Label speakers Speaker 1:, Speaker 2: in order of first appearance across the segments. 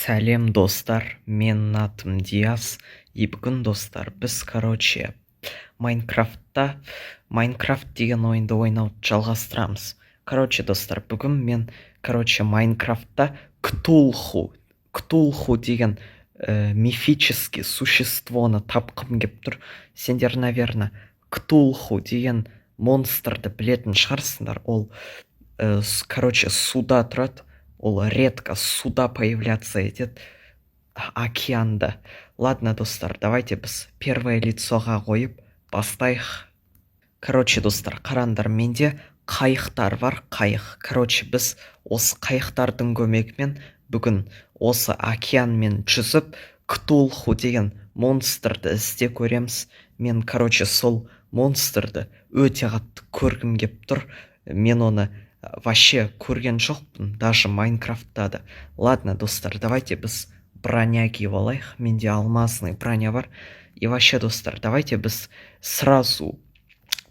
Speaker 1: Сәлем достар, мен атым Диас. И бүгін достар, біз Майнкрафт деген ойынды ойнауды жалғастырамыз. Достар, бүгін мен Майнкрафтта Ктулху деген мифический существоны тапқым кеп тұр. Сендер, наверное, Ктулху деген монстрды білетін шығарсыңдар. Ол суда тұрады. Ол редко суда появляться етеді, океанда. Ладно, достар, давайте біз первое лицоға қойып бастайық. Достар, қараңдар, менде қайықтар бар, қайық. Біз осы қайықтардың көмегімен бүгін осы океанмен жүзіп, Ктулху деген монстрды ізде көреміз. Мен, сол монстрды өте қатты көргім кеп тұр. Мен оны вообще көрген жоқпын, даже Майнкрафтта да. Ладно, достар, давайте біз броня киіп алайық. Менде алмазный броня бар. И вообще, достар, давайте біз сразу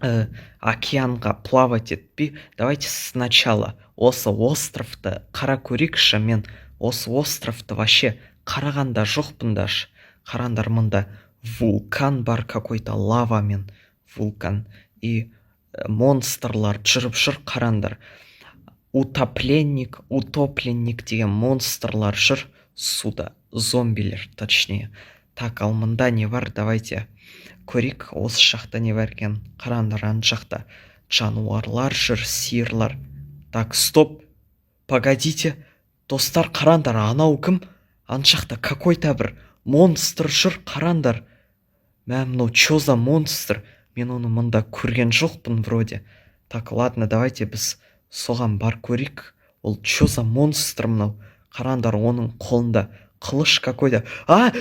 Speaker 1: океанға плавать етпей, давайте сначала осы островты қара көрейікші. Мен осы островты вообще қарағанда жоқпын даже. Қараңдар, мұнда вулкан бар, какой-то лавамен вулкан. И монстрлар жүріп жүр, қараңдар. Утопленник деген монстрлар жүр суда, зомбилер точнее. Так, ал мұнда не бар, давайте көрейік, осы жақта не бар екен. Қараңдар, ана жақта жануарлар жүр, сиырлар. Так, стоп, погодите, достар, қараңдар, анау кім? Ана жақта какой-то бір монстр жүр, қараңдар. Мынау чё за монстр? Мен оны мұнда көрген жоқпын вроде. Так, ладно, давайте біз соған бар көрейік. Ол чё за монстр мынау? Қараңдар, оның қолында қылыш какой-то.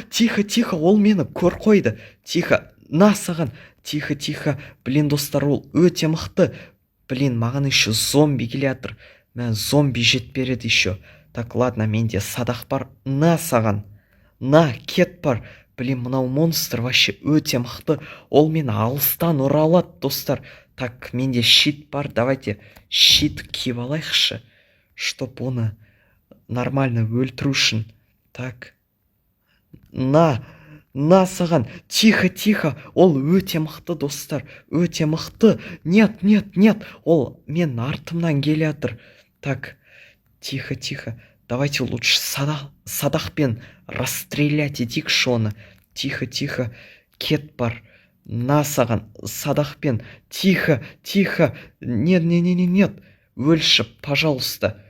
Speaker 1: Тихо, ол мені көр қойды. Тихо, на саған. Тихо. Блин, достар, ол өте мықты. Блин, маған еще зомби келятыр. Зомби жетпереді еще. Так, ладно, менде садақ бар. На саған. На, кет бар. Блин, мынау монстр вообще өте мықты. Ол мені алыстан ұра алады, достар. Так, менде щит бар. Давайте щит киіп алайықшы, чтоб оны нормально өлтіру үшін. Так, на саған. Тихо. Ол өте мықты, достар. Өте мықты. Нет. Ол мен артымнан келятыр. Так, тихо. Давайте лучше садақпен расстрелять етейікші оны. Тихо. Кет бар. На саған, садақпен. Тихо. Нет. Өлші, пожалуйста.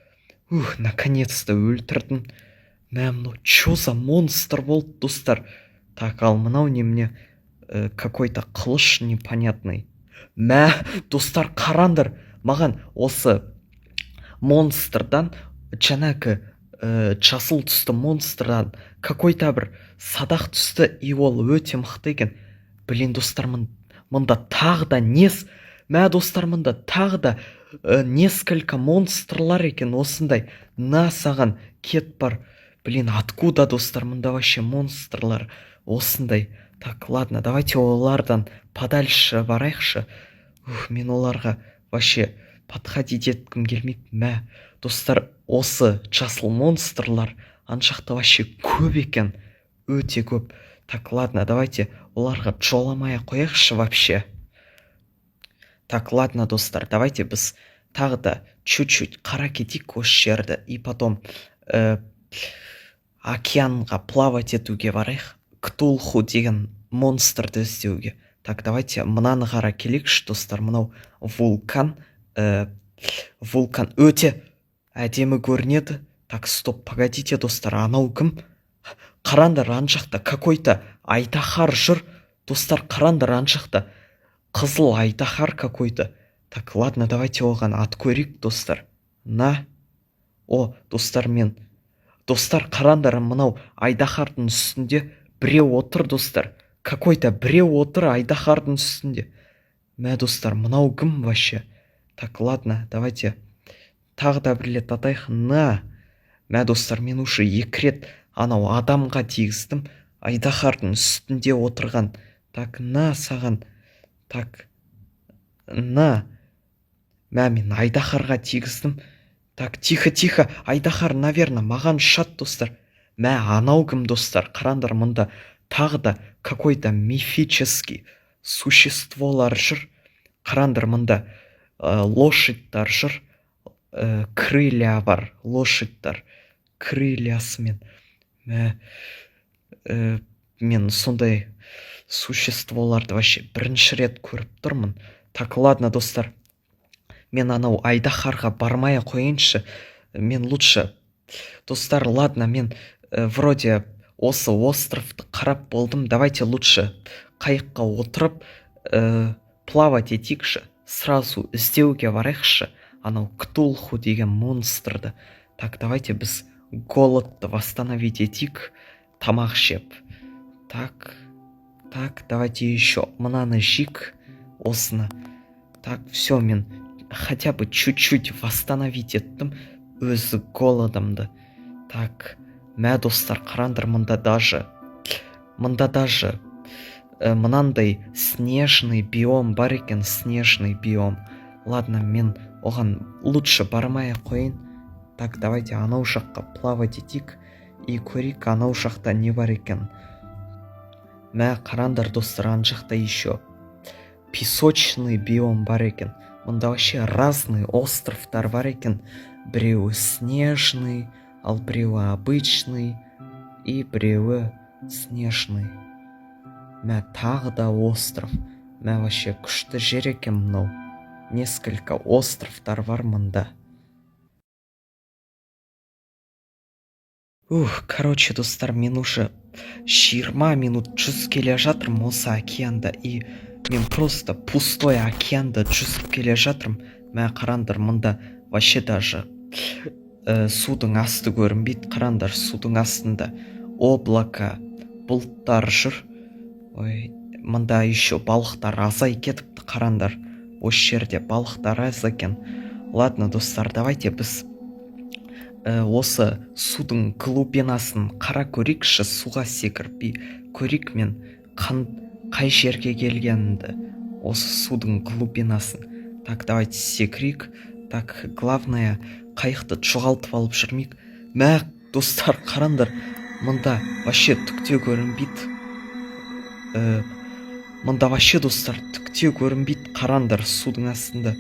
Speaker 1: Наконец-то өлтірдің. Мынау чё за монстр болды, достар? Так, ал мынау немене? Какой-то қылыш непонятный. Достар, қараңдар, маған осы монстрдан, жаңағы жасыл түсті монстрдан какой-то бір садақ түсті, и ол өте мықты екен. Блин, достар, мұнда тағы да достар, мұнда тағы да несколько монстрлар екен осындай. На саған, кет бар. Блин, откуда, достар, мұнда вообще монстрлар осындай? Так, ладно, давайте олардан подальше барайықшы. Мен оларға вообще подходить еткім келмейді. Достар, осы жасыл монстрлар аншақта вообще көп екен. Өте көп. Так, ладно, давайте оларға жоламай қояқшы вообще. Так, ладно, достар, давайте біз тағы да чуть-чуть қара кетейік осы жерді. И потом океанға плавать етуге барайық. Ктулху деген монстрды іздеуге. Так, давайте мынаны қара келейікші, достар. Мынау вулкан өте әдемі көрінеді. Так, стоп, погодите, достар, анау кім? Қараңдар, ана жақта какой-то айдаһар жүр. Достар, қараңдар, ана жақта қызыл айдаһар какой-то. Так, ладно, давайте оған ат көрейік, достар. Достар, қараңдар, мынау айдаһардың үстінде біреу отыр, достар. Какой-то біреу отыр айдаһардың үстінде. Достар, мынау кім вообще? Так, ладно, давайте тағы да бір рет атайық. Достар, мен уже 2 рет анау адамға тигіздім. Айдаһардың үстінде отырған. Так, на саған. Так, мен айдаһарға тигіздім. Так, тихо. Айдаһар, наверное, маған ұшады, достар. мә анау кім достар, қараңдар, мұнда тағы да какой-то мифический существолар жүр. Қараңдар, мұнда лошадьтар жүр, крылья бар, лошадьтар крыльясымен. Мен сондай существоларды вообще бірінші рет көріп тұрмын. Так, ладно, достар, мен анау Айдаһарға бармай қойыншы. Мен лучше, достар, ладно, мен вроде осы островты қарап болдым. Давайте лучше қайыққа отырып плавать етейікші, сразу іздеуге барайықшы анау Ктулху деген монстрды. Так, давайте біз голодты восстановить етейік, тамақ жеп. Так, давайте еще мынаны жейік, осыны. Так, все, мен хотя бы чуть-чуть восстановить еттім өзі голодымды. Так, мә достар, қараңдар, мұнда даже мынандай снежный биом бар екен, снежный биом. Ладно, мен оған лучше бармай қойын. Так, давайте анау жаққа плавать етейік и көрейік анау жақта не бар екен. Мә қараңдар достар, ана жақта еще песочный биом бар екен. Мұнда вообще разный островтар бар екен. Біреуі снежный, ал біреуі обычный и біреуі снежный. Мә тағы да остров. Мә вообще күшті жер екен мынау. Несколько островтар бар мұнда. Короче, достар, мен уже 20 минут жүзіп келе жатырмын осы океанда, и мен просто пустой океанда жүзіп келе жатырмын. Мә қараңдар, мұнда вообще даже судың асты көрінбейді. Қараңдар, судың астында облака, бұлттар жүр. Ой, мұнда еще балықтар азай кетіпті. Қараңдар, осы жерде балықтар аз екен. Ладно, достар, давайте біз осы судың глубинасын қара көрейікші, суға секіріп көрейік мен қай жерге келгенімді, осы судың глубинасын. Так, давайте секірейік. Так, главное, қайықты жоғалтып алып жүрмейік. Мә достар, қараңдар, мұнда вообще түкте көрінбейді. Мұнда вообще, достар, түкте көрінбейді. Қараңдар, судың астында.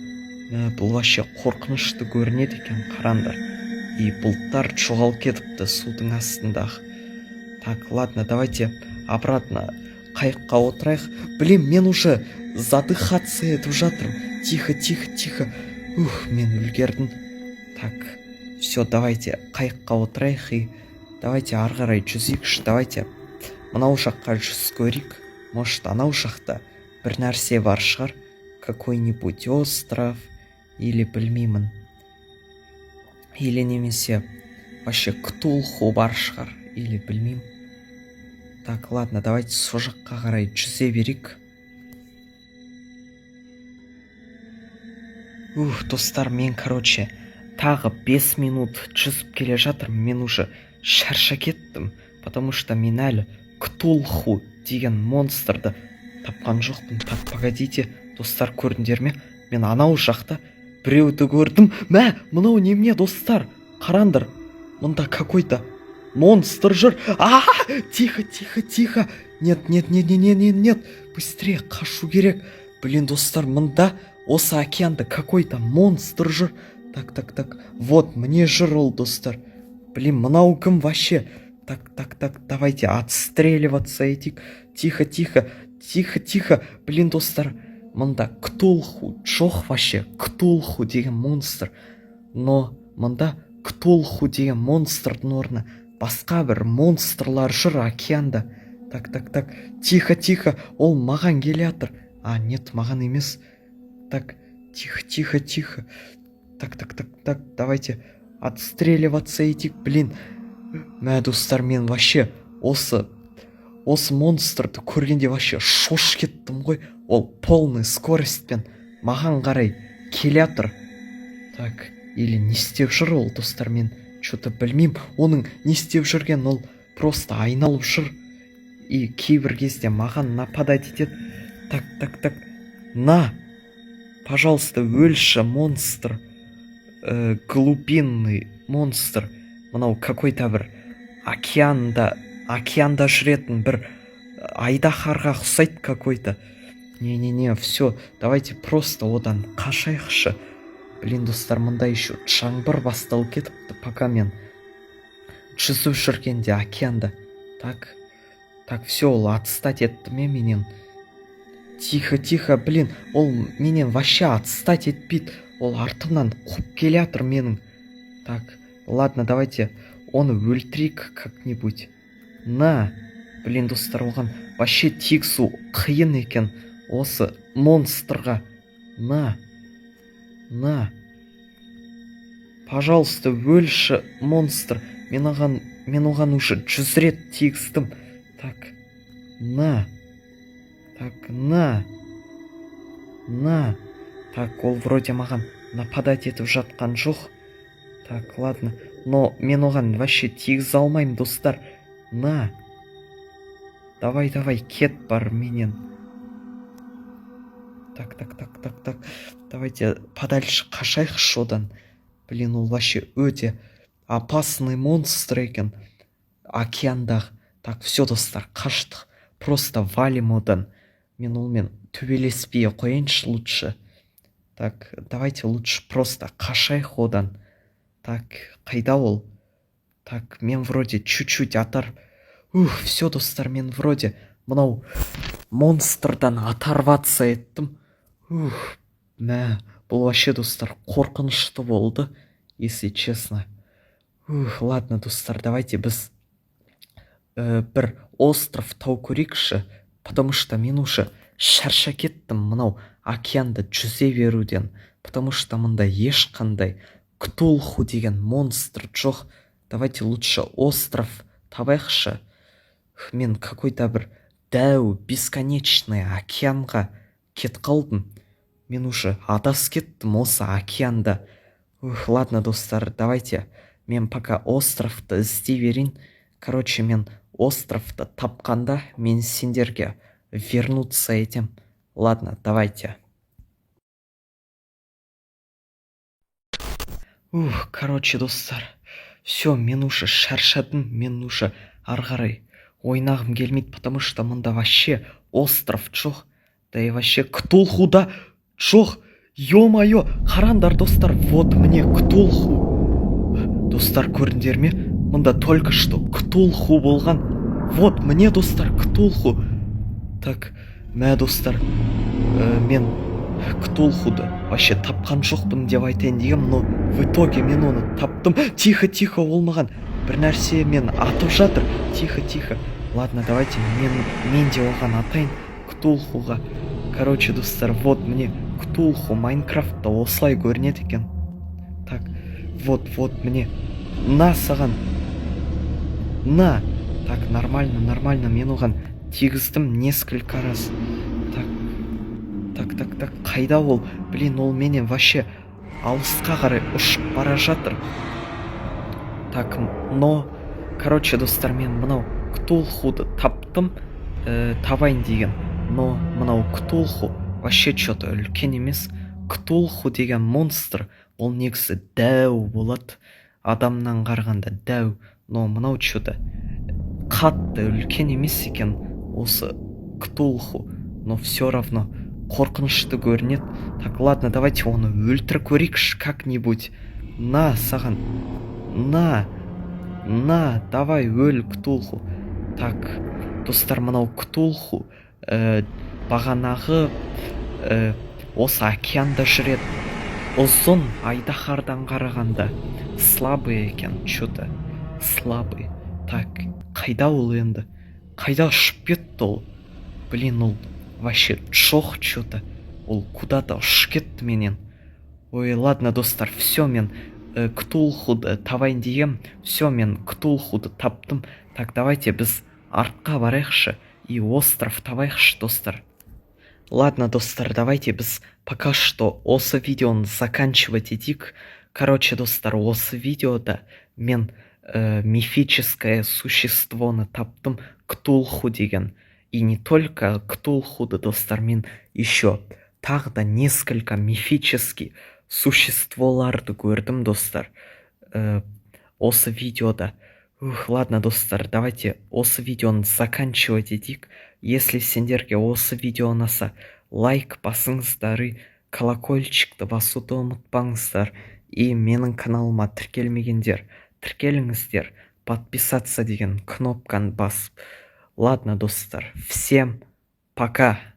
Speaker 1: Бұл вообще қорқынышты көрінеді екен, қараңдар. И бұлттар жоғалып кетіпті судың астында. Так, ладно, давайте обратно қайыққа отырайық. Блин, мен уже задыхаться етіп жатырмын. Тихо. Мен үлгердім. Так, все, давайте қайыққа отырайық и давайте ары қарай жүзейікші. Давайте мынау жаққа жүз көрейік. Может, анау жақта бір нәрсе бар шығар. Какой-нибудь остров или білмеймін. Или немесе вообще Ктулху бар шығар, или білмеймін. Так, ладно, давайте со жаққа қарай жүзе берейік. Достар, мен, короче, тағы 5 минут жүзіп келе жатырмын. Мен уже шарша кеттім, потому что мен әлі Ктулху деген монстрды тапқан жоқпын. Так, погодите, достар, көрдіңдер ме? Мен анау жақта біреуді көрдім. Мә, мынау немене, достар? Қараңдар, мұнда какой-то монстр жүр. Тихо. Нет. Быстрее қашу керек. Блин, достар, мұнда осы океанда какой-то монстр жүр. Так. Вот, мне жүр ол, достар. Блин, мынау кім вообще? Так, давайте отстреливаться этих. Тихо. Блин, достар, мұнда Ктулху жоқ вообще. Ктулху деген монстр. Но мұнда Ктулху деген монстрдың орнына басқа бір монстрлар жүр океанда. Так. Тихо. Ол маған келе жатыр. Нет, маған емес. Так, тихо. Так, давайте отстреливаться этих. Блин, мә достар, мен вообще осы монстрды көргенде вообще шош кеттім ғой. Ол полный скоростьпен маған қарай келе жатыр. Так, или не істеп жүр ол, достар, мен что-то білмеймін. Оның не істеп жүрген, ол просто айналып жүр и кейбір кезде маған нападать етеді. Так. На, пожалуйста, өлші, монстр. Глубинный монстр. Мынау какой-то бір океанда жүретін бір айдаһарға ұқсайды какой-то. Не, все, давайте просто одан қашайықшы. Блин, достар, мында еще жаңбыр басталып кетіпті, пока мен жүзіп жүргенде океанда. Так, все, ол отстать етті ме менен? Тихо, блин, ол менен вообще отстать етпейді. Ол артымнан қуып келе жатыр менің. Так, ладно, давайте оны өлтірейік как-нибудь. На, блин, достар, оған вообще тигізу қиын екен осы монстрға. На, пожалуйста, өлші, монстр. Мен оған уже 100 рет тигіздім. Так, на. Так, ол вроде маған нападать етіп жатқан жоқ. Так, ладно, но мен оған вообще тигізе алмаймын, достар. На. Давай, кет бар менен. Так. Давайте подальше қашайықшы одан. Блин, ол вообще өте опасный монстр екен океандағы. Так, все, достар, қаштық. Просто валим одан. Мен олмен төбелеспей қояйыншы лучше. Так, давайте лучше просто қашайық одан. Так, қайда ол? Так, мен вроде чуть-чуть атар. Все, достар, мен вроде мынау монстрдан оторваться еттім. Мә, бұл вообще, достар, қорқынышты болды, если честно. Ладно, достар, давайте біз бір остров тау көрейікші, потому что мен уже шарша кеттім мынау океанда жүзе беруден, потому что мында ешқандай Ктулху деген монстр жоқ. Давайте лучше остров табайықшы. Мен какой-то бір дәу бесконечный океанға кет қалдым. Мен уже адасып кеттім осы океанда. Ладно, достар, давайте мен пока островты іздей берейін. Короче, мен островты тапқанда мен сендерге вернуться етем. Ладно, давайте. Короче, достар, все, мен уже шаршадым, мен уже ары қарай ойнағым келмейді, потому что мында вообще остров жоқ. Да и вообще Ктулху да жоқ. Ё-моё, қараңдар, достар, вот мне Ктулху. Достар, көрдіңдер ме? Мында только что Ктулху болған. Вот мне, достар, Ктулху. Так, мә, достар, мен Ктулхуды вообще тапқан жоқпын деп айтайын дегем, но в итоге мен оны таптым. Тихо, ол маған бір нәрсе мен атып жатыр. Тихо. Ладно, давайте мен де оған атайын Ктулхуға. Короче, достар, вот мне Ктулху Майнкрафтта осылай көрінеді екен. Так, вот мне. На саған. На. Так, нормально, мен оған тигіздім несколько раз. Так, қайда ол? Блин, ол менен вообще алысқа қарай ұшып бара жатыр. Так, но, короче, достар, мен мынау Ктулхуды таптым, табайын деген. Но мынау Ктулху вообще что-то үлкен емес. Ктулху деген монстр, ол негізі дәу болады. Адамнан қарағанда дәу, но мынау что-то қатты үлкен емес екен осы Ктулху. Но все равно қорқынышты көрінеді. Так, ладно, давайте оны өлтіріп көрейікші как-нибудь. На, саған. На, давай өл, Ктулху. Так, достар, мынау Ктулху бағанағы осы океанда жүреді. Ұзын айдаһардан қарағанда слабый екен, что-то слабый. Так, қайда ол енді? Қайда ұшып кетті ол? Блин, ол вообще жоқ что-то. Ол куда-то ұшып кетті менен. Ой, ладно, достар, все, мен Ктулхуды табайын дегем. Все, мен Ктулхуды таптым. Так, давайте біз артқа барайықшы и остров табайықшы, достар. Ладно, достар, давайте біз пока что осы видеоны заканчивать етейік. Короче, достар, осы видеода мен мифическое существоны таптым, Ктулху деген. И не только Ктулхуды, достар, мен еще тағы да несколько мифический существоларды көрдім, достар, осы видеода. Ладно, достар, давайте осы видеоны заканчивать етейік. Если сендерге осы видео ұнаса, лайк басыңыздар, колокольчикті басуды ұмытпаңыздар. И менің каналыма тіркелмегендер, тіркеліңіздер, подписаться деген кнопканы басып. Ладно, достар, всем пока.